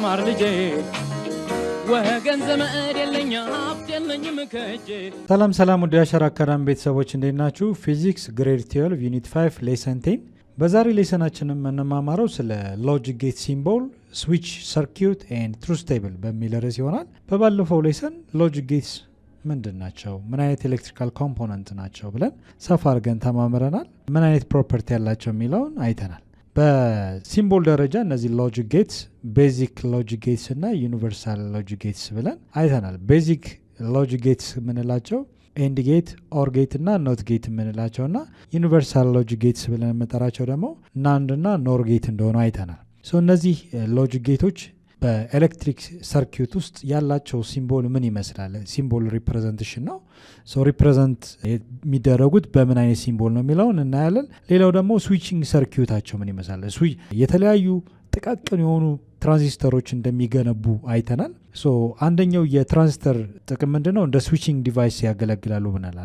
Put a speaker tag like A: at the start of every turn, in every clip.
A: ማር ልጄ ወገን ዘመድ የለኝ ሀብት የለኝም ከእጄ።
B: ሰላም ወደ አሸራ አካዳሚ ቤተሰቦች እንዴት ናችሁ? ፊዚክስ ግሬድ 12 ዩኒት 5 ሌሰን 10 በዛሬ ሌሰናችን የምንማማረው ስለ ሎጂክ ጌት ሲምቦል ስዊች ሰርኪዩት ኤንድ ትሩዝ ቴብል በሚል ርዕስ ይሆናል። በባለፈው ሌሰን ሎጂክ ጌትስ ምንድን ናቸው፣ ምን አይነት ኤሌክትሪካል ኮምፖነንት ናቸው ብለን ሰፋ አድርገን ተማምረናል። ምን አይነት ፕሮፐርቲ ያላቸው የሚለውን አይተናል። በሲምቦል ደረጃ እነዚህ ሎጂክ ጌትስ ቤዚክ ሎጂክ ጌትስ እና ዩኒቨርሳል ሎጂክ ጌትስ ብለን አይተናል። ቤዚክ ሎጂክ ጌትስ የምንላቸው ኤንድ ጌት፣ ኦር ጌት እና ኖት ጌት የምንላቸው እና ዩኒቨርሳል ሎጂክ ጌትስ ብለን የምንጠራቸው ደግሞ ናንድ እና ኖር ጌት እንደሆኑ አይተናል። እነዚህ ሎጂክ ጌቶች በኤሌክትሪክ ሰርኪዩት ውስጥ ያላቸው ሲምቦል ምን ይመስላል? ሲምቦል ሪፕሬዘንቴሽን ነው። ሪፕሬዘንት የሚደረጉት በምን አይነት ሲምቦል ነው የሚለውን እናያለን። ሌላው ደግሞ ስዊቺንግ ሰርኪዩታቸው ምን ይመስላል? የተለያዩ ጥቃቅን የሆኑ ትራንዚስተሮች እንደሚገነቡ አይተናል። አንደኛው የትራንዚስተር ጥቅም ምንድነው? እንደ ስዊቺንግ ዲቫይስ ያገለግላሉ ብናል።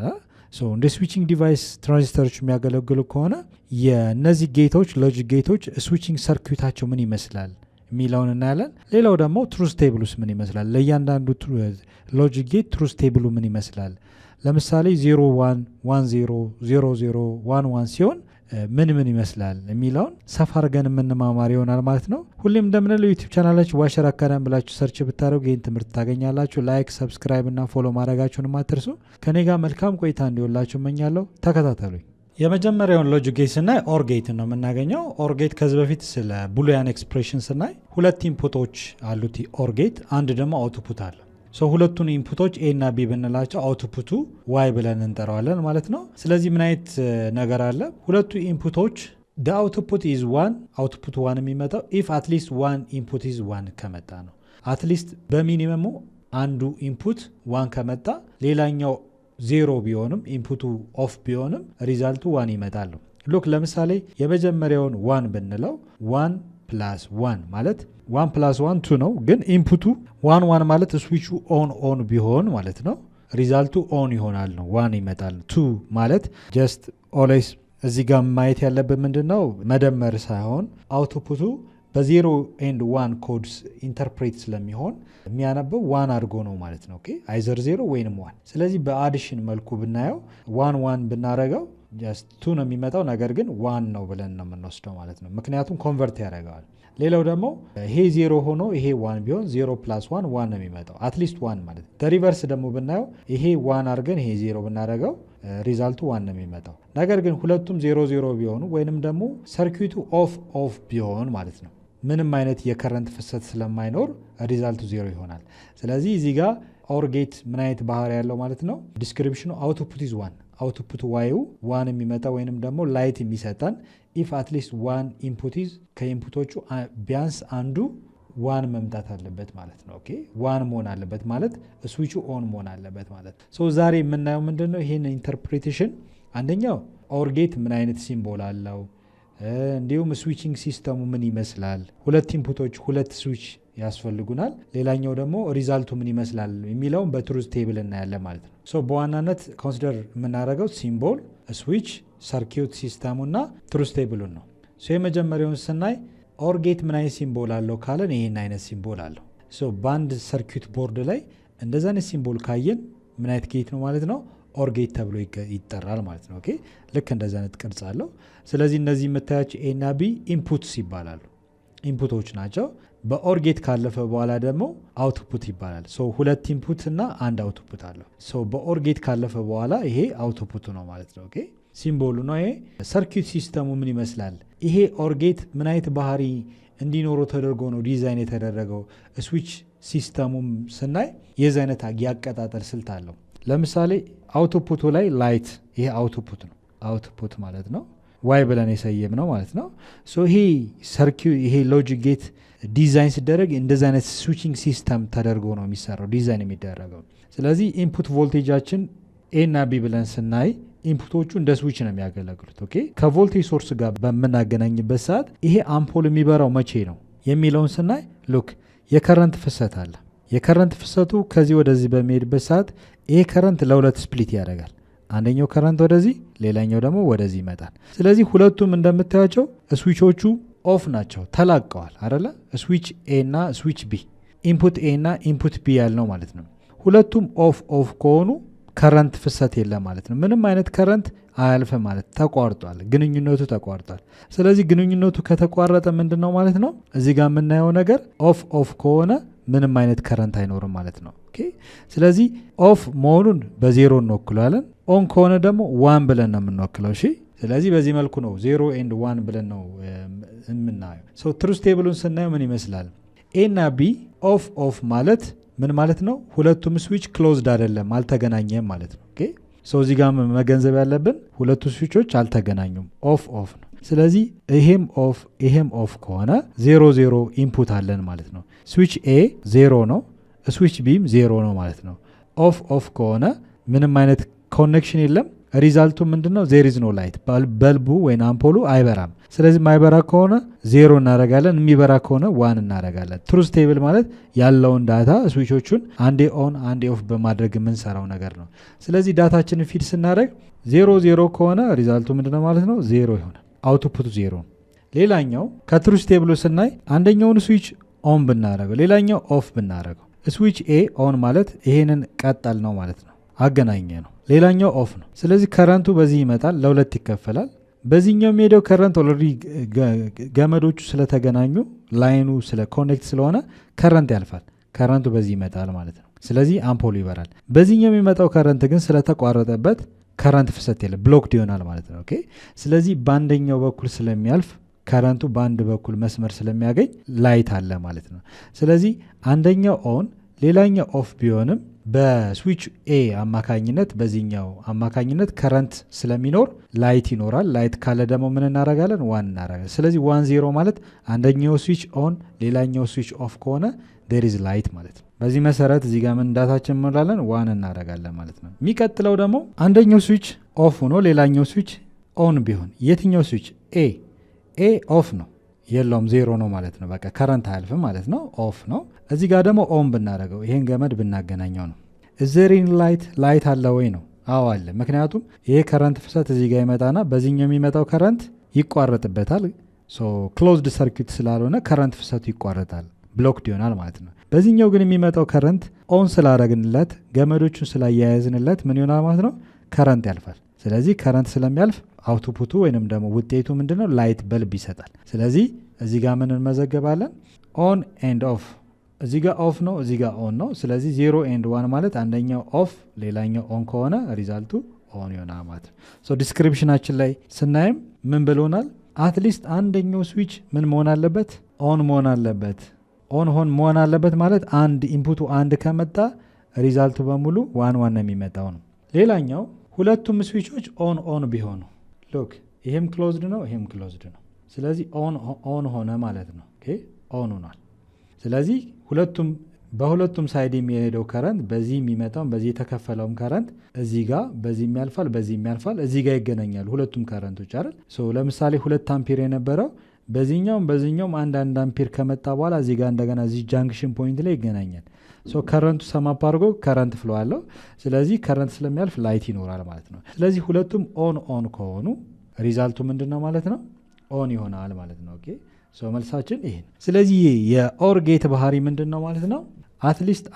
B: እንደ ስዊቺንግ ዲቫይስ ትራንዚስተሮች የሚያገለግሉ ከሆነ የእነዚህ ጌቶች ሎጂክ ጌቶች ስዊቺንግ ሰርኪዩታቸው ምን ይመስላል የሚለውን እናያለን። ሌላው ደግሞ ትሩዝ ቴብሉስ ምን ይመስላል? ለእያንዳንዱ ሎጂክ ጌት ትሩዝ ቴብሉ ምን ይመስላል? ለምሳሌ 01 10 00 11 ሲሆን ምን ይመስላል የሚለውን ሰፋ አድርገን የምንማማር ይሆናል ማለት ነው። ሁሌም እንደምንለው ዩቲዩብ ቻናላችሁ ዋሸር አካዳሚ ብላችሁ ሰርች ብታደርጉ ይህን ትምህርት ታገኛላችሁ። ላይክ፣ ሰብስክራይብ እና ፎሎ ማድረጋችሁን አትርሱ። ከኔ ጋር መልካም ቆይታ እንዲሆንላችሁ እመኛለሁ። ተከታተሉኝ። የመጀመሪያውን ሎጂክ ጌት ስናይ ኦር ጌት ነው የምናገኘው። ኦር ጌት ከዚህ በፊት ስለ ቡሊያን ኤክስፕሬሽን ስናይ ሁለት ኢንፑቶች አሉት ኦር ጌት፣ አንድ ደግሞ አውትፑት አለ። ሁለቱን ኢንፑቶች ኤ እና ቢ ብንላቸው አውትፑቱ ዋይ ብለን እንጠራዋለን ማለት ነው። ስለዚህ ምን አይነት ነገር አለ? ሁለቱ ኢንፑቶች አውትፑት ኢዝ ዋን፣ አውትፑት ዋን የሚመጣው ኢፍ አትሊስት ዋን ኢንፑት ኢዝ ዋን ከመጣ ነው። አትሊስት በሚኒመሙ አንዱ ኢንፑት ዋን ከመጣ ሌላኛው ዜሮ ቢሆንም ኢንፑቱ ኦፍ ቢሆንም ሪዛልቱ ዋን ይመጣሉ። ሉክ ለምሳሌ የመጀመሪያውን ዋን ብንለው ዋን ፕላስ ዋን ማለት 1 + 1 2 ነው። ግን ኢንፑቱ 1 ማለት ስዊቹ ኦን ቢሆን ማለት ነው ሪዛልቱ ኦን ይሆናል ነው፣ ዋን ይመጣል። 2 ማለት ጀስት ኦልዌይስ እዚህ ጋር ማየት ያለብን ምንድን ነው መደመር ሳይሆን አውትፑቱ በ0 ኤንድ 1 ኮድስ ኢንተርፕሬት ስለሚሆን የሚያነበው ዋን አድርጎ ነው ማለት ነው። አይዘር 0 ወይንም 1። ስለዚህ በአዲሽን መልኩ ብናየው 1 ብናረገው ጀስት 2 ነው የሚመጣው፣ ነገር ግን 1 ነው ብለን ነው የምንወስደው ማለት ነው፣ ምክንያቱም ኮንቨርት ያደርገዋል። ሌላው ደግሞ ይሄ 0 ሆኖ ይሄ 1 ቢሆን 0 + 1 1 ነው የሚመጣው፣ አትሊስት 1 ማለት ነው። ሪቨርስ ደግሞ ብናየው ይሄ 1 አድርገን ይሄ 0 ብናደርገው ሪዛልቱ 1 ነው የሚመጣው። ነገር ግን ሁለቱም 0 ቢሆኑ ወይንም ደግሞ ሰርኪዩቱ ኦፍ ቢሆን ማለት ነው ምንም አይነት የከረንት ፍሰት ስለማይኖር ሪዛልቱ 0 ይሆናል። ስለዚህ እዚህ ጋር ኦር ጌት ምን አይነት ባህሪ ያለው ማለት ነው? ዲስክሪፕሽኑ አውትፑት ኢዝ 1፣ አውትፑት ዋዩ 1 የሚመጣ ወይንም ደግሞ ላይት የሚሰጠን ኢፍ አትሊስት 1 ኢንፑት ኢዝ ከኢንፑቶቹ ቢያንስ አንዱ 1 መምጣት አለበት ማለት ነው። 1 መሆን አለበት ማለት ስዊቹ ኦን መሆን አለበት ማለት ነው። ዛሬ የምናየው ምንድን ነው? ይህን ኢንተርፕሬቴሽን አንደኛው ኦር ጌት ምን አይነት ሲምቦል አለው፣ እንዲሁም ስዊቺንግ ሲስተሙ ምን ይመስላል፣ ሁለት ኢንፑቶች ሁለት ስዊች ያስፈልጉናል። ሌላኛው ደግሞ ሪዛልቱ ምን ይመስላል የሚለውን በትሩዝ ቴብል እናያለን ማለት ነው። በዋናነት ኮንሲደር የምናደርገው ሲምቦል፣ ስዊች፣ ሰርኪዩት ሲስተሙ እና ትሩዝ ቴብሉን ነው። የመጀመሪያውን ስናይ ኦር ጌት ምን አይነት ሲምቦል አለው ካለን ይህን አይነት ሲምቦል አለው። በአንድ ሰርኪዩት ቦርድ ላይ እንደዛ አይነት ሲምቦል ካየን ምን አይነት ጌት ነው ማለት ነው? ኦር ጌት ተብሎ ይጠራል ማለት ነው። ልክ እንደዛ አይነት ቅርጽ አለው። ስለዚህ እነዚህ የምታያቸው ኤ እና ቢ ኢንፑትስ ይባላሉ፣ ኢንፑቶች ናቸው። በኦር ጌት ካለፈ በኋላ ደግሞ አውትፑት ይባላል። ሁለት ኢንፑት እና አንድ አውትፑት አለው። በኦር ጌት ካለፈ በኋላ ይሄ አውትፑቱ ነው ማለት ነው። ሲምቦሉ ነው ይሄ። ሰርኪዩት ሲስተሙ ምን ይመስላል? ይሄ ኦር ጌት ምን አይነት ባህሪ እንዲኖረው ተደርጎ ነው ዲዛይን የተደረገው? ስዊች ሲስተሙም ስናይ የዚህ አይነት ያቀጣጠል ስልት አለው። ለምሳሌ አውትፑቱ ላይ ላይት፣ ይሄ አውትፑት ነው፣ አውትፑት ማለት ነው ዋይ ብለን የሰየም ነው ማለት ነው። ይሄ ሎጂክ ጌት ዲዛይን ሲደረግ እንደዚህ አይነት ስዊቺንግ ሲስተም ተደርጎ ነው የሚሰራው፣ ዲዛይን የሚደረገው። ስለዚህ ኢንፑት ቮልቴጃችን ኤ እና ቢ ብለን ስናይ ኢንፑቶቹ እንደ ስዊች ነው የሚያገለግሉት። ከቮልቴጅ ሶርስ ጋር በምናገናኝበት ሰዓት ይሄ አምፖል የሚበራው መቼ ነው የሚለውን ስናይ ሉክ የከረንት ፍሰት አለ። የከረንት ፍሰቱ ከዚህ ወደዚህ በሚሄድበት ሰዓት ይሄ ከረንት ለሁለት ስፕሊት ያደርጋል። አንደኛው ከረንት ወደዚህ፣ ሌላኛው ደግሞ ወደዚህ ይመጣል። ስለዚህ ሁለቱም እንደምታያቸው ስዊቾቹ ኦፍ ናቸው ተላቀዋል አይደለ? ስዊች ኤ እና ስዊች ቢ ኢንፑት ኤ እና ኢንፑት ቢ ያልነው ማለት ነው። ሁለቱም ኦፍ ከሆኑ ከረንት ፍሰት የለም ማለት ነው። ምንም አይነት ከረንት አያልፈ ማለት ተቋርጧል፣ ግንኙነቱ ተቋርጧል። ስለዚህ ግንኙነቱ ከተቋረጠ ምንድን ነው ማለት ነው? እዚህ ጋር የምናየው ነገር ኦፍ ከሆነ ምንም አይነት ከረንት አይኖርም ማለት ነው። ስለዚህ ኦፍ መሆኑን በዜሮ እንወክለዋለን። ኦን ከሆነ ደግሞ ዋን ብለን ነው የምንወክለው። እሺ ስለዚህ በዚህ መልኩ ነው 0 ኤንድ 1 ብለን ነው የምናየው። ትሩዝ ቴብሉን ስናየው ምን ይመስላል? ኤ እና ቢ ኦፍ ማለት ምን ማለት ነው? ሁለቱም ስዊች ክሎዝድ አይደለም፣ አልተገናኘም ማለት ነው። እዚህ ጋር መገንዘብ ያለብን ሁለቱ ስዊቾች አልተገናኙም፣ ኦፍ ነው። ስለዚህ ይሄም ኦፍ ከሆነ 0 ኢንፑት አለን ማለት ነው። ስዊች ኤ 0 ነው፣ ስዊች ቢም 0 ነው ማለት ነው። ኦፍ ከሆነ ምንም አይነት ኮኔክሽን የለም። ሪዛልቱ ምንድነው? ዜር ኢዝ ኖ ላይት፣ በልቡ ወይም አምፖሉ አይበራም። ስለዚህ ማይበራ ከሆነ 0 እናረጋለን፣ የሚበራ ከሆነ 1 እናረጋለን። ትሩዝ ቴብል ማለት ያለውን ዳታ ስዊቾቹን አንዴ ኦን አንዴ ኦፍ በማድረግ የምንሰራው ነገር ነው። ስለዚህ ዳታችንን ፊድ ስናደረግ 0 ከሆነ ሪዛልቱ ምንድነው ማለት ነው? 0 ይሆናል። አውቶፑቱ 0። ሌላኛው ከትሩዝ ቴብሉ ስናይ አንደኛውን ስዊች ኦን ብናረገው ሌላኛው ኦፍ ብናረገው ስዊች ኤ ኦን ማለት ይሄንን ቀጠል ነው ማለት ነው፣ አገናኘ ነው። ሌላኛው ኦፍ ነው። ስለዚህ ከረንቱ በዚህ ይመጣል፣ ለሁለት ይከፈላል። በዚህኛው የሚሄደው ከረንት ኦልሬዲ ገመዶቹ ስለተገናኙ ላይኑ ስለ ኮኔክት ስለሆነ ከረንት ያልፋል። ከረንቱ በዚህ ይመጣል ማለት ነው። ስለዚህ አምፖሉ ይበራል። በዚህኛው የሚመጣው ከረንት ግን ስለተቋረጠበት ከረንት ፍሰት የለም፣ ብሎክድ ይሆናል ማለት ነው። ስለዚህ በአንደኛው በኩል ስለሚያልፍ ከረንቱ በአንድ በኩል መስመር ስለሚያገኝ ላይት አለ ማለት ነው። ስለዚህ አንደኛው ኦን ሌላኛው ኦፍ ቢሆንም በስዊች ኤ አማካኝነት በዚህኛው አማካኝነት ከረንት ስለሚኖር ላይት ይኖራል። ላይት ካለ ደግሞ ምን እናረጋለን? 1 እናረጋለን። ስለዚህ 1 ማለት አንደኛው ስዊች ኦን ሌላኛው ስዊች ኦፍ ከሆነ there is light ማለት ነው። በዚህ መሰረት እዚህ ጋር ምን ዳታችን እንሞላለን? 1 እናረጋለን ማለት ነው። የሚቀጥለው ደግሞ አንደኛው ስዊች ኦፍ ሆኖ ሌላኛው ስዊች ኦን ቢሆን የትኛው ስዊች? ኤ ኦፍ ነው፣ የለውም 0 ነው ማለት ነው። በቃ ከረንት አያልፍም ማለት ነው፣ ኦፍ ነው። እዚህ ጋር ደግሞ ኦን ብናደረገው ይሄን ገመድ ብናገናኘው ነው። ዘሪን ላይት አለ ወይ ነው? አዎ አለ። ምክንያቱም ይሄ ከረንት ፍሰት እዚህ ጋር ይመጣና በዚህኛው የሚመጣው ከረንት ይቋረጥበታል። ክሎዝድ ሰርኪት ስላልሆነ ከረንት ፍሰቱ ይቋረጣል፣ ብሎክድ ይሆናል ማለት ነው። በዚህኛው ግን የሚመጣው ከረንት ኦን ስላደረግንለት ገመዶቹን ስላያያዝንለት ምን ይሆናል ማለት ነው? ከረንት ያልፋል። ስለዚህ ከረንት ስለሚያልፍ አውቶፑቱ ወይንም ደግሞ ውጤቱ ምንድነው? ላይት በልብ ይሰጣል። ስለዚህ እዚህ ጋር ምን እንመዘገባለን? ኦን ኤንድ ኦፍ። እዚህ ጋር ኦፍ ነው፣ እዚህ ጋር ኦን ነው። ስለዚህ 0 ኤንድ 1 ማለት አንደኛው ኦፍ ሌላኛው ኦን ከሆነ ሪዛልቱ ኦን ይሆናል ማለት ነው። ዲስክሪፕሽናችን ላይ ስናይም ምን ብሎናል? አትሊስት አንደኛው ስዊች ምን መሆን አለበት? ኦን መሆን አለበት። ኦን መሆን አለበት ማለት አንድ ኢንፑቱ አንድ ከመጣ ሪዛልቱ በሙሉ 1 ነው የሚመጣው ነው። ሌላኛው ሁለቱም ስዊቾች ኦን ቢሆኑ ሎክ ይሄም ክሎዝድ ነው፣ ይሄም ክሎዝድ ነው። ስለዚህ ኦን ሆነ ማለት ነው። ኦን ሆኗል። ስለዚህ በሁለቱም ሳይድ የሚሄደው ከረንት በዚህ የሚመጣው በዚህ የተከፈለውም ከረንት እዚህ ጋር በዚህ የሚያልፋል፣ በዚህ የሚያልፋል፣ እዚህ ጋር ይገናኛሉ ሁለቱም ከረንቶች አይደል? ለምሳሌ 2 አምፒር የነበረው በዚህኛውም አንድ አምፒር ከመጣ በኋላ እዚህ ጋር እንደገና እዚህ ጃንክሽን ፖይንት ላይ ይገናኛል። ከረንቱ ሰማፕ አድርጎ ከረንት ፍሎ አለው። ስለዚህ ከረንት ስለሚያልፍ ላይት ይኖራል ማለት ነው። ስለዚህ ሁለቱም ኦን ከሆኑ ሪዛልቱ ምንድን ነው ማለት ነው? ኦን ይሆናል ማለት ነው። መልሳችን ይሄ ነው። ስለዚህ የኦር ጌት ባህሪ ምንድን ነው ማለት ነው? አትሊስት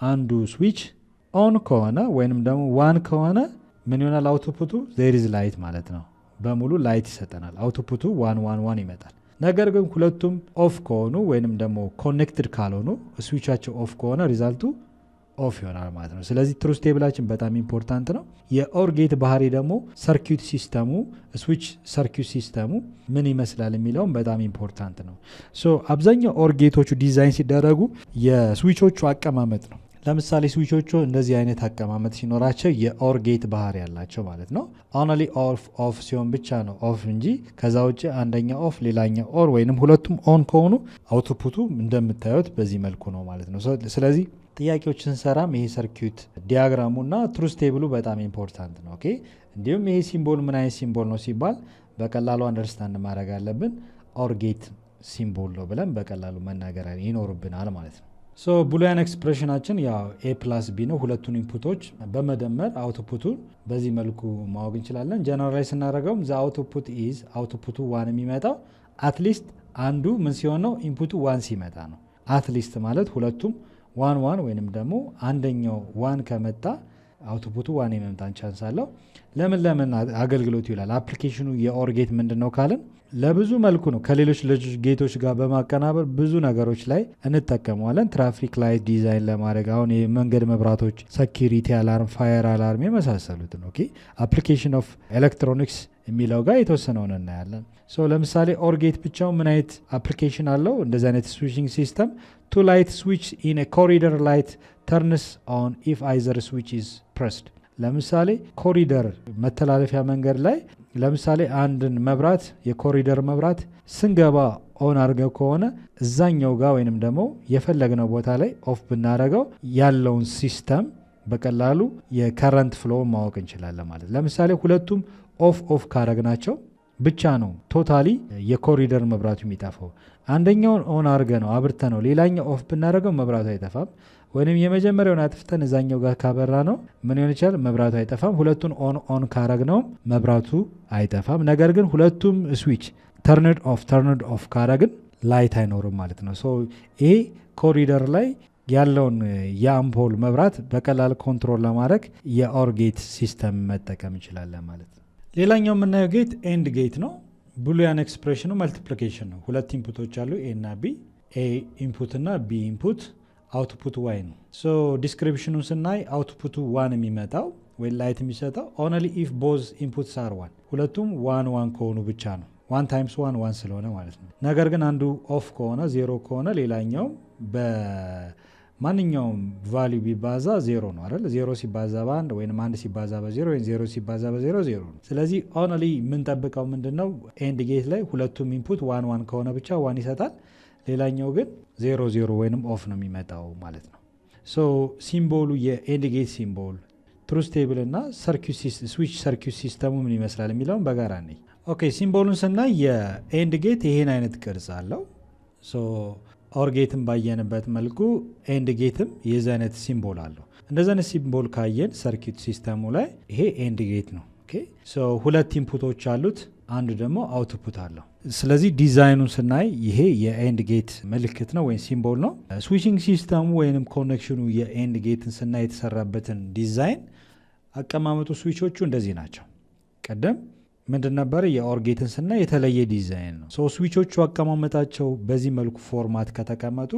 B: አንዱ ስዊች ኦን ከሆነ ወይንም ደግሞ 1 ከሆነ ምን ይሆናል? አውቶፑቱ ዜር ኢዝ ላይት ማለት ነው። በሙሉ ላይት ይሰጠናል። አውቶፑቱ 1 ይመጣል። ነገር ግን ሁለቱም ኦፍ ከሆኑ ወይንም ደግሞ ኮኔክትድ ካልሆኑ ስዊቻቸው ኦፍ ከሆነ ሪዛልቱ ኦፍ ይሆናል ማለት ነው። ስለዚህ ትሩዝ ቴብላችን በጣም ኢምፖርታንት ነው። የኦር ጌት ባህሪ ደግሞ ሰርኪዩት ሲስተሙ ስዊች ሰርኪዩት ሲስተሙ ምን ይመስላል የሚለውም በጣም ኢምፖርታንት ነው። አብዛኛው ኦር ጌቶቹ ዲዛይን ሲደረጉ የስዊቾቹ አቀማመጥ ነው። ለምሳሌ ስዊቾቹ እንደዚህ አይነት አቀማመጥ ሲኖራቸው የኦር ጌት ባህሪ ያላቸው ማለት ነው። ኦንሊ ኦፍ ሲሆን ብቻ ነው ኦፍ እንጂ ከዛ ውጭ አንደኛ ኦፍ ሌላኛ ኦር ወይንም ሁለቱም ኦን ከሆኑ አውቶፑቱ እንደምታዩት በዚህ መልኩ ነው ማለት ነው። ስለዚህ ጥያቄዎች ስንሰራም ይሄ ሰርኪዩት ዲያግራሙ እና ትሩዝ ቴብሉ በጣም ኢምፖርታንት ነው። እንዲሁም ይሄ ሲምቦል ምን አይነት ሲምቦል ነው ሲባል በቀላሉ አንደርስታንድ ማድረግ አለብን። ኦር ጌት ሲምቦል ነው ብለን በቀላሉ መናገር ይኖርብናል ማለት ነው። ቡሊያን ኤክስፕሬሽናችን ያው ኤ ፕላስ ቢ ነው። ሁለቱን ኢንፑቶች በመደመር አውቶፑቱን በዚህ መልኩ ማወቅ እንችላለን። ጀነራላይዝ ስናደርገውም ዘ አውቶፑት ኢዝ አውቶፑቱ 1 የሚመጣው አትሊስት አንዱ ምን ሲሆን ነው ኢንፑቱ 1 ሲመጣ ነው። አትሊስት ማለት ሁለቱም 1 1 ወይንም ደግሞ አንደኛው 1 ከመጣ አውትፑቱ 1 የመምጣት ቻንስ አለው። ለምን አገልግሎት ይውላል? አፕሊኬሽኑ የኦር ጌት ምንድነው ካልን ለብዙ መልኩ ነው ከሌሎች ጌቶች ጋር በማቀናበር ብዙ ነገሮች ላይ እንጠቀመዋለን። ትራፊክ ላይት ዲዛይን ለማድረግ አሁን የመንገድ መብራቶች፣ ሴኪሪቲ አላርም፣ ፋየር አላርም የመሳሰሉትን ኦኬ አፕሊኬሽን ኦፍ ኤሌክትሮኒክስ የሚለው ጋር የተወሰነውን እናያለን። ለምሳሌ ኦር ጌት ብቻው ምን አይነት አፕሊኬሽን አለው? እንደዚህ አይነት ስዊችንግ ሲስተም ቱ ላይት ስዊች ኢን ኮሪደር ላይት ተርንስ ኦን ኢፍ አይዘር ስዊች ኢዝ ፕረስድ። ለምሳሌ ኮሪደር መተላለፊያ መንገድ ላይ ለምሳሌ አንድን መብራት የኮሪደር መብራት ስንገባ ኦን አድርገው ከሆነ እዛኛው ጋር ወይንም ደግሞ የፈለግነው ቦታ ላይ ኦፍ ብናደርገው ያለውን ሲስተም በቀላሉ የከረንት ፍሎ ማወቅ እንችላለን ማለት። ለምሳሌ ሁለቱም ኦፍ ካረግናቸው ብቻ ነው ቶታሊ የኮሪደር መብራቱ የሚጠፋው። አንደኛውን ኦን አድርገ ነው አብርተ ነው ሌላኛው ኦፍ ብናደርገው መብራቱ አይጠፋም። ወይንም የመጀመሪያውን አጥፍተን እዛኛው ጋር ካበራ ነው ምን ይሆን ይችላል? መብራቱ አይጠፋም። ሁለቱን ኦን ካረግ ነው መብራቱ አይጠፋም። ነገር ግን ሁለቱም ስዊች ተርንድ ኦፍ ካረግን ላይት አይኖርም ማለት ነው። ይሄ ኮሪደር ላይ ያለውን የአምፖል መብራት በቀላል ኮንትሮል ለማድረግ የኦር ጌት ሲስተም መጠቀም እንችላለን ማለት ነው። ሌላኛው የምናየው ጌት ኤንድ ጌት ነው። ቡሊያን ኤክስፕሬሽኑ መልቲፕሊኬሽን ነው። ሁለት ኢንፑቶች አሉ ኤ እና ቢ። ኤ ኢንፑት እና ቢ ኢንፑት አውትፑት ዋይ ነው። ዲስክሪፕሽኑን ስናይ አውትፑቱ ዋን የሚመጣው ወይ ላይት የሚሰጠው ኦንሊ ኢፍ ቦዝ ኢንፑትስ አር ዋን፣ ሁለቱም ዋን ከሆኑ ብቻ ነው። 1 ታይምስ 1 ስለሆነ ማለት ነው። ነገር ግን አንዱ ኦፍ ከሆነ 0 ከሆነ ሌላኛው በማንኛውም ቫሊዩ ቢባዛ 0 ነው አይደል? 0 ሲባዛ በ1 ወይም 1 ሲባዛ በ0 ወይም 0 ሲባዛ በ0 0 ነው። ስለዚህ ኦንሊ የምንጠብቀው ምንድነው? ኤንድ ጌት ላይ ሁለቱም ኢንፑት 1 ከሆነ ብቻ 1 ይሰጣል። ሌላኛው ግን 0 ወይንም ኦፍ ነው የሚመጣው ማለት ነው። ሲምቦሉ የኤንድ ጌት ሲምቦል ትሩዝ ቴብል እና ስዊች ሰርኪዩት ሲስተሙ ምን ይመስላል የሚለውን በጋራ ነኝ። ኦኬ ሲምቦሉን ስናይ የኤንድ ጌት ይሄን አይነት ቅርጽ አለው። ኦር ጌትም ባየንበት መልኩ ኤንድ ጌትም የዚህ አይነት ሲምቦል አለው። እንደዚህ አይነት ሲምቦል ካየን ሰርኪዩት ሲስተሙ ላይ ይሄ ኤንድ ጌት ነው። ሁለት ኢንፑቶች አሉት፣ አንዱ ደግሞ አውትፑት አለው። ስለዚህ ዲዛይኑን ስናይ ይሄ የኤንድ ጌት ምልክት ነው ወይም ሲምቦል ነው። ስዊቺንግ ሲስተሙ ወይም ኮኔክሽኑ የኤንድ ጌትን ስናይ የተሰራበትን ዲዛይን አቀማመጡ ስዊቾቹ እንደዚህ ናቸው። ቀደም ምንድን ነበር? የኦር ጌትን ስናይ የተለየ ዲዛይን ነው። ስዊቾቹ አቀማመጣቸው በዚህ መልኩ ፎርማት ከተቀመጡ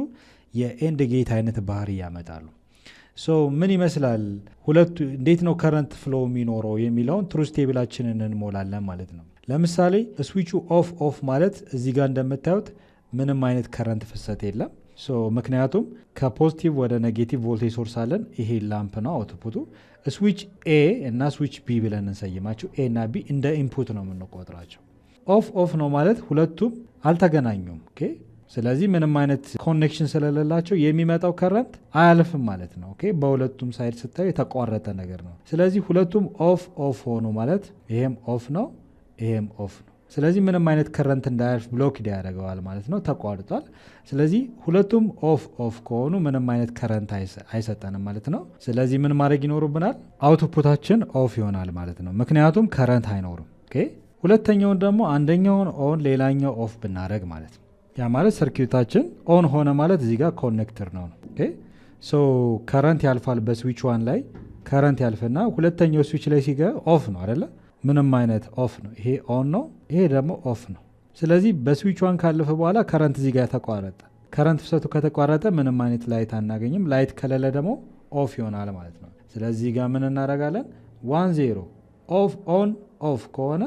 B: የኤንድ ጌት አይነት ባህሪ ያመጣሉ። ምን ይመስላል? ሁለቱ እንዴት ነው ከረንት ፍሎ የሚኖረው የሚለውን ትሩዝ ቴብላችንን እንሞላለን ማለት ነው። ለምሳሌ ስዊቹ ኦፍ ማለት እዚህ ጋር እንደምታዩት ምንም አይነት ከረንት ፍሰት የለም። ምክንያቱም ከፖዚቲቭ ወደ ኔጌቲቭ ቮልቴጅ ሶርስ አለን። ይሄ ላምፕ ነው አውትፑቱ። ስዊች ኤ እና ስዊች ቢ ብለን እንሰይማቸው። ኤ እና ቢ እንደ ኢንፑት ነው የምንቆጥራቸው። ኦፍ ነው ማለት ሁለቱም አልተገናኙም። ስለዚህ ምንም አይነት ኮኔክሽን ስለሌላቸው የሚመጣው ከረንት አያልፍም ማለት ነው። በሁለቱም ሳይድ ስታዩ የተቋረጠ ነገር ነው። ስለዚህ ሁለቱም ኦፍ ሆኑ ማለት ይሄም ኦፍ ነው፣ ይሄም ኦፍ ነው። ስለዚህ ምንም አይነት ከረንት እንዳያልፍ ብሎክ ያደርገዋል ማለት ነው፣ ተቋርጧል። ስለዚህ ሁለቱም ኦፍ ከሆኑ ምንም አይነት ከረንት አይሰጠንም ማለት ነው። ስለዚህ ምን ማድረግ ይኖርብናል? አውትፑታችን ኦፍ ይሆናል ማለት ነው፣ ምክንያቱም ከረንት አይኖርም። ሁለተኛውን ደግሞ አንደኛውን ኦን ሌላኛው ኦፍ ብናደረግ ማለት ነው። ያ ማለት ሰርኪዩታችን ኦን ሆነ ማለት እዚህ ጋር ኮኔክተር ነው። ከረንት ያልፋል በስዊች ዋን ላይ ከረንት ያልፍና ሁለተኛው ስዊች ላይ ሲገ ኦፍ ነው አይደለ? ምንም አይነት ኦፍ ነው። ይሄ ኦን ነው፣ ይሄ ደግሞ ኦፍ ነው። ስለዚህ በስዊች ዋን ካለፈ በኋላ ከረንት እዚህ ጋር ተቋረጠ። ከረንት ፍሰቱ ከተቋረጠ ምንም አይነት ላይት አናገኝም። ላይት ከሌለ ደግሞ ኦፍ ይሆናል ማለት ነው። ስለዚህ ጋር ምን እናደርጋለን? 1 0 ኦፍ ከሆነ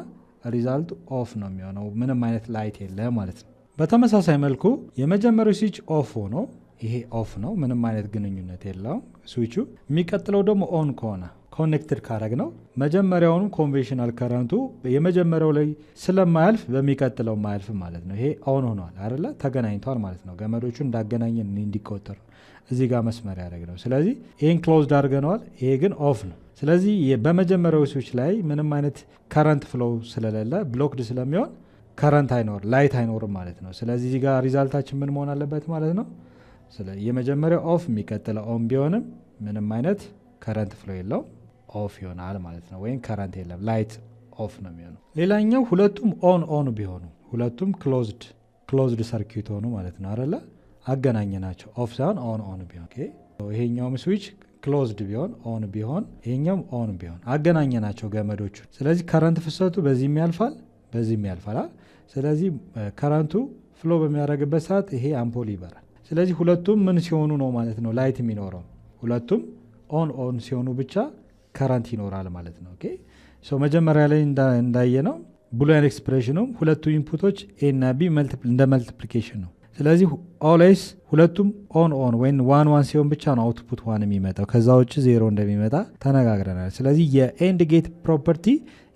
B: ሪዛልቱ ኦፍ ነው የሚሆነው፣ ምንም አይነት ላይት የለ ማለት ነው። በተመሳሳይ መልኩ የመጀመሪያው ስዊች ኦፍ ሆኖ ይሄ ኦፍ ነው፣ ምንም አይነት ግንኙነት የለውም ስዊቹ። የሚቀጥለው ደግሞ ኦን ከሆነ ኮኔክትድ ካረግ ነው። መጀመሪያውኑ ኮንቬንሽናል ከረንቱ የመጀመሪያው ላይ ስለማያልፍ በሚቀጥለው ማያልፍ ማለት ነው። ይሄ ኦን ሆኗል አይደለ? ተገናኝቷል ማለት ነው። ገመዶቹ እንዳገናኘን እንዲቆጠር እዚህ ጋር መስመር ያደረግ ነው። ስለዚህ ይህን ክሎዝድ አድርገነዋል። ይሄ ግን ኦፍ ነው። ስለዚህ በመጀመሪያው ስዊች ላይ ምንም አይነት ከረንት ፍሎው ስለሌለ ብሎክድ ስለሚሆን ከረንት ላይት አይኖርም ማለት ነው። ስለዚህ እዚህ ጋር ሪዛልታችን ምን መሆን አለበት ማለት ነው? የመጀመሪያው ኦፍ የሚቀጥለው ኦን ቢሆንም ምንም አይነት ከረንት ፍሎ የለውም፣ ኦፍ ይሆናል ማለት ነው። ወይም ከረንት የለም፣ ላይት ኦፍ ነው የሚሆነው። ሌላኛው ሁለቱም ኦን ቢሆኑ ሁለቱም ክሎዝድ ሰርኪዩት ሆኑ ማለት ነው አይደለ? አገናኘናቸው። ኦፍ ሳይሆን ኦን ቢሆን ኦኬ። ይሄኛውም ስዊች ክሎዝድ ቢሆን ኦን ቢሆን ይሄኛውም ኦን ቢሆን አገናኘናቸው ገመዶቹ። ስለዚህ ከረንት ፍሰቱ በዚህም ያልፋል በዚህም ያልፋል። ስለዚህ ከረንቱ ፍሎ በሚያደርግበት ሰዓት ይሄ አምፖል ይበራል። ስለዚህ ሁለቱም ምን ሲሆኑ ነው ማለት ነው ላይት የሚኖረው? ሁለቱም ኦን ሲሆኑ ብቻ ከረንት ይኖራል ማለት ነው። ኦኬ ሶ መጀመሪያ ላይ እንዳየነው ቡሊያን ኤክስፕሬሽኑም ሁለቱ ኢንፑቶች ኤ እና ቢ እንደ መልቲፕሊኬሽን ነው። ስለዚህ ኦልዌይስ ሁለቱም ኦን ወይም ዋን ሲሆን ብቻ ነው አውትፑት ዋን የሚመጣው። ከዛ ውጭ ዜሮ እንደሚመጣ ተነጋግረናል። ስለዚህ የኤንድ ጌት ፕሮፐርቲ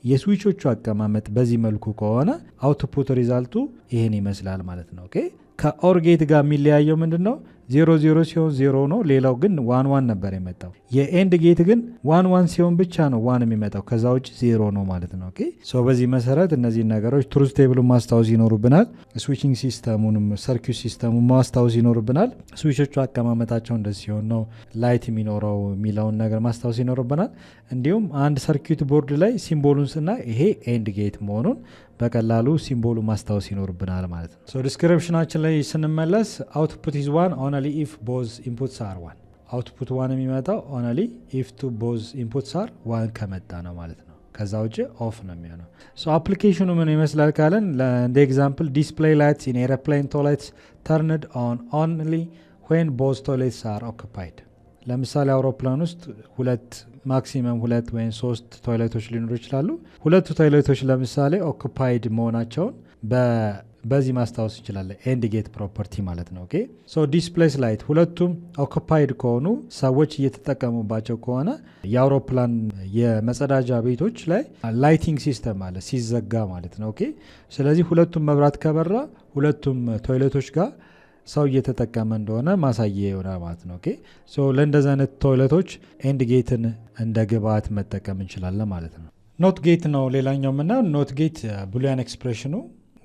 B: የስዊቾቹ አቀማመጥ በዚህ መልኩ ከሆነ አውትፑት ሪዛልቱ ይሄን ይመስላል ማለት ነው። ኦኬ ከኦር ጌት ጋር የሚለያየው ምንድን ነው? 0 ሲሆን 0 ነው። ሌላው ግን 1 ነበር የመጣው። የኤንድ ጌት ግን 1 ሲሆን ብቻ ነው 1 የሚመጣው። ከዛ ውጭ 0 ነው ማለት ነው። ኦኬ ሶ በዚህ መሰረት እነዚህን ነገሮች ትሩዝ ቴብሉን ማስታወስ ይኖሩብናል። ስዊቺንግ ሲስተሙንም ሰርኪዩት ሲስተሙን ማስታወስ ይኖርብናል። ስዊቾቹ አቀማመጣቸው እንደዚህ ሲሆን ነው ላይት የሚኖረው የሚለውን ነገር ማስታወስ ይኖርብናል። እንዲሁም አንድ ሰርኪዩት ቦርድ ላይ ሲምቦሉን ስናይ ይሄ ኤንድ ጌት መሆኑን በቀላሉ ሲምቦሉ ማስታወስ ይኖርብናል ማለት ነው። ሶ ዲስክሪፕሽናችን ላይ ስንመለስ አውትፑት ኢዝ ዋን ኦንሊ ኢፍ ቦዝ ኢንፑትስ አር ዋን። አውትፑት ዋን የሚመጣው ኦንሊ ኢፍ ቱ ቦዝ ኢንፑትስ አር ዋን ከመጣ ነው ማለት ነው። ከዛ ውጭ ኦፍ ነው የሚሆነው። ሶ አፕሊኬሽኑ ምን ይመስላል ካለን እንደ ኤግዛምፕል ዲስፕሌይ ላይትስ ኢን ኤሮፕሌን ቶይሌትስ ተርንድ ኦን ኦንሊ ዌን ቦዝ ቶይሌትስ አር ኦኩፓይድ። ለምሳሌ አውሮፕላን ውስጥ ማክሲመም 2 ወይም 3 ቶይሌቶች ሊኖሩ ይችላሉ። ሁለቱ ቶይሌቶች ለምሳሌ ኦኩፓይድ መሆናቸውን በዚህ ማስታወስ እንችላለን። ኤንድ ጌት ፕሮፐርቲ ማለት ነው። ኦኬ ሶ ዲስፕሌይስ ላይት ሁለቱም ኦኩፓይድ ከሆኑ ሰዎች እየተጠቀሙባቸው ከሆነ የአውሮፕላን የመጸዳጃ ቤቶች ላይ ላይቲንግ ሲስተም አለ ሲዘጋ ማለት ነው። ኦኬ ስለዚህ ሁለቱም መብራት ከበራ ሁለቱም ቶይሌቶች ጋር ሰው እየተጠቀመ እንደሆነ ማሳየ ይሆናል ማለት ነው። ኦኬ ሶ ለእንደዚህ አይነት ቶይሌቶች ኤንድ ጌትን እንደ ግብአት መጠቀም እንችላለን ማለት ነው። ኖት ጌት ነው ሌላኛው ምናየው። ኖት ጌት ቡሊያን ኤክስፕሬሽኑ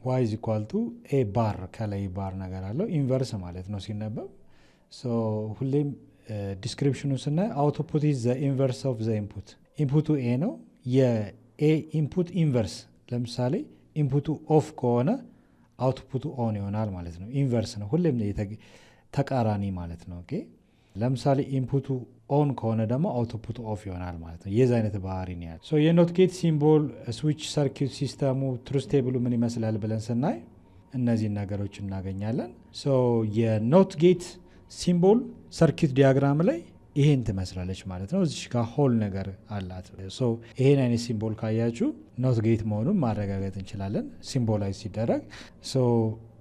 B: y is equal to a ባር ከላይ ባር ነገር አለው ኢንቨርስ ማለት ነው ሲነበብ። ሶ ሁሌም ዲስክሪፕሽኑ ስናይ አውትፑት ኢዝ ዘ ኢንቨርስ ኦፍ ዘ ኢንፑት። ኢንፑቱ ኤ ነው። የኤ ኢንፑት ኢንቨርስ ለምሳሌ ኢንፑቱ ኦፍ ከሆነ አውትፑቱ ኦን ይሆናል ማለት ነው። ኢንቨርስ ነው ሁሌም ተቃራኒ ማለት ነው። ኦኬ ለምሳሌ ኢንፑቱ ኦን ከሆነ ደግሞ አውትፑቱ ኦፍ ይሆናል ማለት ነው። የዚህ አይነት ባህሪ ነው ያለው። ሶ የኖት ጌት ሲምቦል ስዊች ሰርኪዩት ሲስተሙ ትሩዝ ቴብሉ ምን ይመስላል ብለን ስናይ እነዚህን ነገሮች እናገኛለን። ሶ የኖት ጌት ሲምቦል ሰርኪዩት ዲያግራም ላይ ይሄን ትመስላለች ማለት ነው። እዚህ ጋር ሆል ነገር አላት። ሶ ይሄን አይነት ሲምቦል ካያችሁ ኖት ጌት መሆኑን ማረጋገጥ እንችላለን ሲምቦላይዝ ሲደረግ። ሶ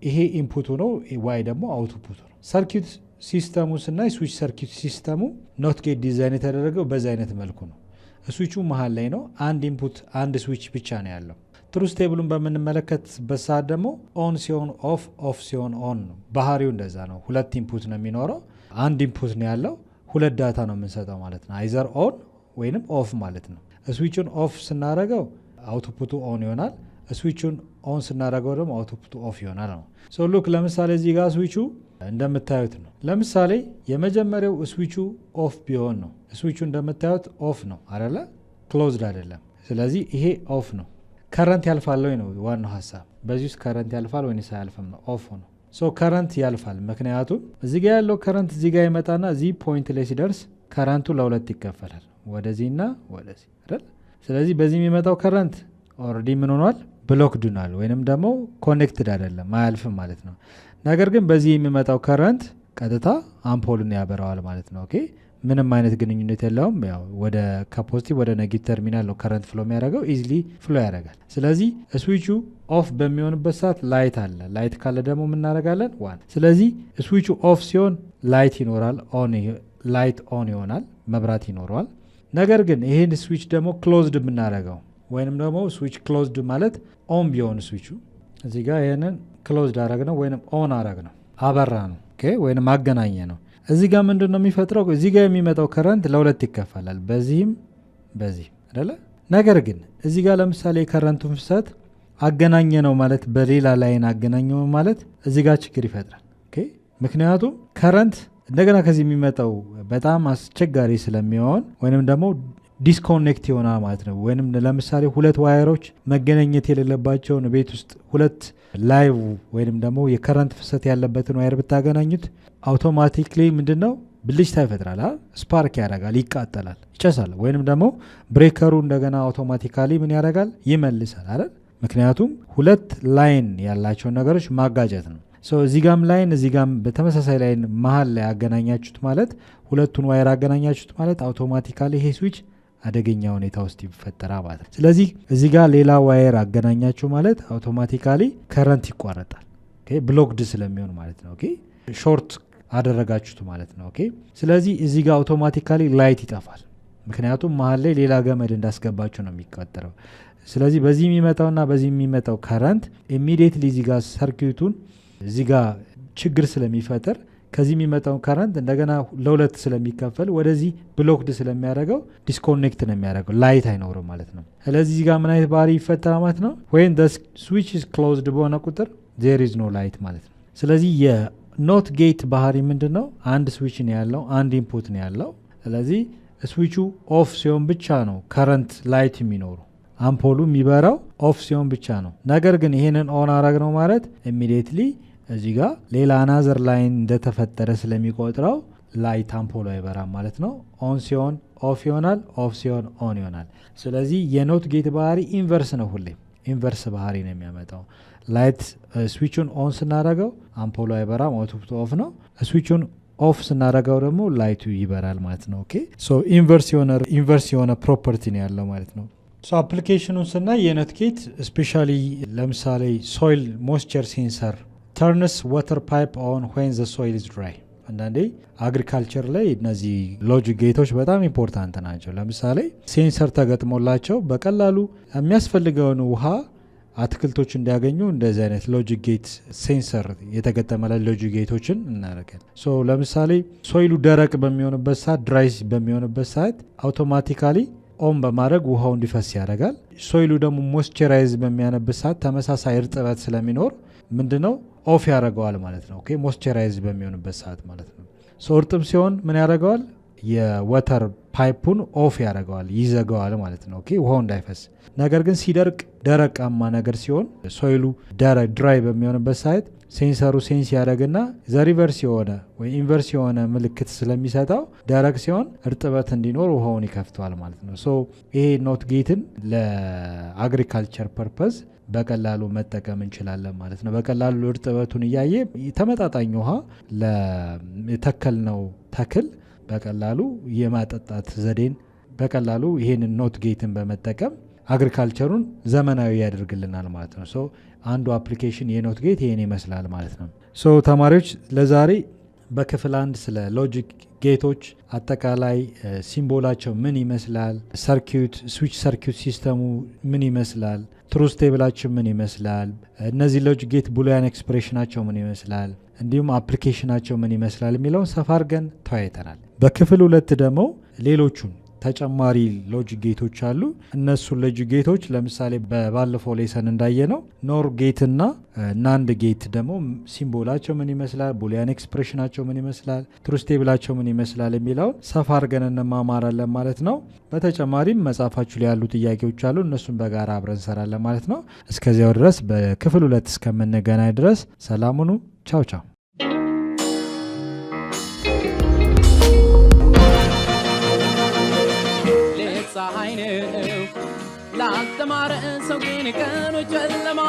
B: ይሄ ኢንፑቱ ነው፣ ዋይ ደግሞ አውትፑቱ ነው። ሰርኪዩት ሲስተሙ ስናይ ስዊች ሰርኪዩት ሲስተሙ ኖት ጌት ዲዛይን የተደረገው በዚህ አይነት መልኩ ነው። ስዊቹ መሀል ላይ ነው። አንድ ኢንፑት አንድ ስዊች ብቻ ነው ያለው። ትሩዝ ቴብሉን በምንመለከትበት ሰዓት ደግሞ ኦን ሲሆን ኦፍ፣ ኦፍ ሲሆን ኦን ነው። ባህሪው እንደዛ ነው። ሁለት ኢንፑት ነው የሚኖረው። አንድ ኢንፑት ነው ያለው። ሁለት ዳታ ነው የምንሰጠው ማለት ነው። አይዘር ኦን ወይንም ኦፍ ማለት ነው። ስዊቹን ኦፍ ስናደረገው አውትፑቱ ኦን ይሆናል። ስዊቹን ኦን ስናደረገው ደግሞ አውትፑቱ ኦፍ ይሆናል ነው። ሶ ሉክ ለምሳሌ እዚህ ጋር ስዊቹ እንደምታዩት ነው። ለምሳሌ የመጀመሪያው ስዊቹ ኦፍ ቢሆን ነው። ስዊቹ እንደምታዩት ኦፍ ነው አይደለ? ክሎዝድ አይደለም። ስለዚህ ይሄ ኦፍ ነው። ከረንት ያልፋል ወይ ነው ዋናው ሀሳብ። በዚህ ውስጥ ከረንት ያልፋል ወይስ አያልፍም ነው። ኦፍ ነው። ሶ ከረንት ያልፋል። ምክንያቱም እዚህ ጋር ያለው ከረንት እዚህ ጋር ይመጣና እዚህ ፖይንት ላይ ሲደርስ ከረንቱ ለሁለት ይከፈላል፣ ወደዚህና ወደዚህ አይደል? ስለዚህ በዚህ የሚመጣው ከረንት ኦልሬዲ ምን ሆኗል? ብሎክድ ሆኗል፣ ወይንም ደግሞ ኮኔክትድ አይደለም፣ አያልፍም ማለት ነው። ነገር ግን በዚህ የሚመጣው ከረንት ቀጥታ አምፖልን ያበራዋል ማለት ነው። ኦኬ ምንም አይነት ግንኙነት የለውም። ያው ወደ ከፖዚቲቭ ወደ ኔጌቲቭ ተርሚናል ነው ከረንት ፍሎ የሚያደርገው፣ ኢዚሊ ፍሎ ያደርጋል። ስለዚህ ስዊቹ ኦፍ በሚሆንበት ሰዓት ላይት አለ። ላይት ካለ ደግሞ የምናደርጋለን ዋን። ስለዚህ ስዊቹ ኦፍ ሲሆን ላይት ይኖራል፣ ላይት ኦን ይሆናል፣ መብራት ይኖረዋል። ነገር ግን ይህን ስዊች ደግሞ ክሎዝድ የምናደርገው ወይንም ደግሞ ስዊች ክሎዝድ ማለት ኦን ቢሆን ስዊቹ እዚህ ጋር ይህንን ክሎዝድ አረግ ነው ወይንም ኦን አረግ ነው አበራ ነው ወይንም አገናኘ ነው። እዚህ ጋር ምንድን ነው የሚፈጥረው? እዚህ ጋር የሚመጣው ከረንት ለሁለት ይከፈላል፣ በዚህም በዚህም አይደለ? ነገር ግን እዚህ ጋር ለምሳሌ የከረንቱን ፍሰት አገናኘ ነው ማለት በሌላ ላይን አገናኘ ማለት እዚህ ጋር ችግር ይፈጥራል። ምክንያቱም ከረንት እንደገና ከዚህ የሚመጣው በጣም አስቸጋሪ ስለሚሆን ወይንም ደግሞ ዲስኮኔክት ይሆናል ማለት ነው። ወይንም ለምሳሌ ሁለት ዋየሮች መገናኘት የሌለባቸውን ቤት ውስጥ ሁለት ላይቭ ወይንም ደግሞ የከረንት ፍሰት ያለበትን ዋየር ብታገናኙት አውቶማቲክሊ ምንድነው ብልጭታ ይፈጥራል፣ ስፓርክ ያደርጋል፣ ይቃጠላል፣ ይጨሳል። ወይንም ደግሞ ብሬከሩ እንደገና አውቶማቲካሊ ምን ያደርጋል ይመልሳል አይደል? ምክንያቱም ሁለት ላይን ያላቸውን ነገሮች ማጋጨት ነው። እዚህ ጋም ላይን እዚህ ጋም በተመሳሳይ ላይን መሀል ላይ ያገናኛችሁት ማለት ሁለቱን ዋየር ያገናኛችሁት ማለት አውቶማቲካሊ ይሄ ስዊች አደገኛ ሁኔታ ውስጥ ይፈጠራል ማለት ነው። ስለዚህ እዚህ ጋር ሌላ ዋየር አገናኛችሁ ማለት አውቶማቲካሊ ከረንት ይቋረጣል። ኦኬ ብሎክድ ስለሚሆን ማለት ነው። ኦኬ ሾርት አደረጋችሁት ማለት ነው። ኦኬ ስለዚህ እዚህ ጋር አውቶማቲካሊ ላይት ይጠፋል። ምክንያቱም መሀል ላይ ሌላ ገመድ እንዳስገባችሁ ነው የሚቆጠረው። ስለዚህ በዚህ የሚመጣውና በዚህ የሚመጣው ከረንት ኢሚዲየትሊ እዚህ ጋር ሰርኪዩቱን እዚህ ጋር ችግር ስለሚፈጥር ከዚህ የሚመጣውን ከረንት እንደገና ለሁለት ስለሚከፈል ወደዚህ ብሎክድ ስለሚያደርገው ዲስኮኔክት ነው የሚያደርገው፣ ላይት አይኖርም ማለት ነው። ስለዚህ እዚህ ጋር ምን አይነት ባህሪ ይፈጠራል ማለት ነው? ወይም ስዊች ኢዝ ክሎዝድ በሆነ ቁጥር ዜር ኢዝ ኖ ላይት ማለት ነው። ስለዚህ የኖት ጌት ባህሪ ምንድን ነው? አንድ ስዊች ነው ያለው፣ አንድ ኢንፑት ነው ያለው። ስለዚህ ስዊቹ ኦፍ ሲሆን ብቻ ነው ከረንት ላይት የሚኖሩ፣ አምፖሉ የሚበራው ኦፍ ሲሆን ብቻ ነው። ነገር ግን ይሄንን ኦን አረግ ነው ማለት ኢሚዲየትሊ እዚህ ጋር ሌላ አናዘር ላይን እንደተፈጠረ ስለሚቆጥረው ላይት አምፖሉ አይበራም ማለት ነው። ኦን ሲሆን ኦፍ ይሆናል፣ ኦፍ ሲሆን ኦን ይሆናል። ስለዚህ የኖት ጌት ባህሪ ኢንቨርስ ነው፣ ሁሌም ኢንቨርስ ባህሪ ነው የሚያመጣው። ላይት ስዊቹን ኦን ስናደረገው አምፖሉ አይበራም፣ አውትፑቱ ኦፍ ነው። ስዊቹን ኦፍ ስናደረገው ደግሞ ላይቱ ይበራል ማለት ነው። ኦኬ ሶ ኢንቨርስ የሆነ ፕሮፐርቲ ነው ያለው ማለት ነው። ሶ አፕሊኬሽኑን ስናይ የኖት ጌት ስፔሻሊ ለምሳሌ ሶይል ሞይስቸር ሴንሰር ተርንስ ዋተር ፓይፕ ኦን ዌን ዘ ሶይል ኢዝ ድራይ። አንዳንዴ አግሪካልቸር ላይ እነዚህ ሎጂክ ጌቶች በጣም ኢምፖርታንት ናቸው። ለምሳሌ ሴንሰር ተገጥሞላቸው በቀላሉ የሚያስፈልገውን ውሃ አትክልቶች እንዲያገኙ እንደዚህ አይነት ሎጂክ ጌት ሴንሰር የተገጠመላ ሎጂክ ጌቶችን እናደርጋለን። ለምሳሌ ሶይሉ ደረቅ በሚሆንበት ሰዓት፣ ድራይ በሚሆንበት ሰዓት አውቶማቲካሊ ኦን በማድረግ ውሃው እንዲፈስ ያደርጋል። ሶይሉ ደግሞ ሞይስቸራይዝ በሚያነብት ሰዓት ተመሳሳይ እርጥበት ስለሚኖር ምንድነው ኦፍ ያደርገዋል ማለት ነው። ኦኬ ሞይስቸራይዝ በሚሆንበት ሰዓት ማለት ነው። እርጥብ ሲሆን ምን ያደርገዋል? የወተር ፓይፑን ኦፍ ያደርገዋል፣ ይዘጋዋል ማለት ነው። ኦኬ ውሃው እንዳይፈስ። ነገር ግን ሲደርቅ ደረቃማ ነገር ሲሆን ሶይሉ ድራይ በሚሆንበት ሰዓት ሴንሰሩ ሴንስ ያደርግና ዘሪቨርስ የሆነ ወይ ኢንቨርስ የሆነ ምልክት ስለሚሰጠው ደረቅ ሲሆን እርጥበት እንዲኖር ውሃውን ይከፍተዋል ማለት ነው። ይሄ ኖት ጌትን ለአግሪካልቸር ፐርፐዝ በቀላሉ መጠቀም እንችላለን ማለት ነው። በቀላሉ እርጥበቱን እያየ ተመጣጣኝ ውሃ ለተከልነው ተክል በቀላሉ የማጠጣት ዘዴን በቀላሉ ይሄንን ኖት ጌትን በመጠቀም አግሪካልቸሩን ዘመናዊ ያደርግልናል ማለት ነው። አንዱ አፕሊኬሽን የኖት ጌት ይሄን ይመስላል ማለት ነው። ተማሪዎች ለዛሬ በክፍል 1 ስለ ሎጂክ ጌቶች አጠቃላይ ሲምቦላቸው ምን ይመስላል፣ ስዊች ሰርኪዩት ሲስተሙ ምን ይመስላል፣ ትሩዝ ቴብላቸው ምን ይመስላል፣ እነዚህ ሎጂክ ጌት ቡሊያን ኤክስፕሬሽናቸው ምን ይመስላል፣ እንዲሁም አፕሊኬሽናቸው ምን ይመስላል የሚለውን ሰፋ አድርገን ተወያይተናል። በክፍል 2 ደግሞ ሌሎቹን ተጨማሪ ሎጂክ ጌቶች አሉ። እነሱ ሎጂክ ጌቶች ለምሳሌ በባለፈው ሌሰን እንዳየነው ኖር ጌት እና ናንድ ጌት ደግሞ ሲምቦላቸው ምን ይመስላል፣ ቡሊያን ኤክስፕሬሽናቸው ምን ይመስላል፣ ትሩዝ ቴብላቸው ምን ይመስላል የሚለውን ሰፋ አድርገን እንማማራለን ማለት ነው። በተጨማሪም መጽሐፋችሁ ላይ ያሉ ጥያቄዎች አሉ፣ እነሱን በጋራ አብረን እንሰራለን ማለት ነው። እስከዚያው ድረስ በክፍል 2 እስከምንገናኝ ድረስ ሰላም ሁኑ። ቻው ቻው።
A: ፀሐይ ነው ላልተማረ ሰው ግን ቀኑ ጨለማ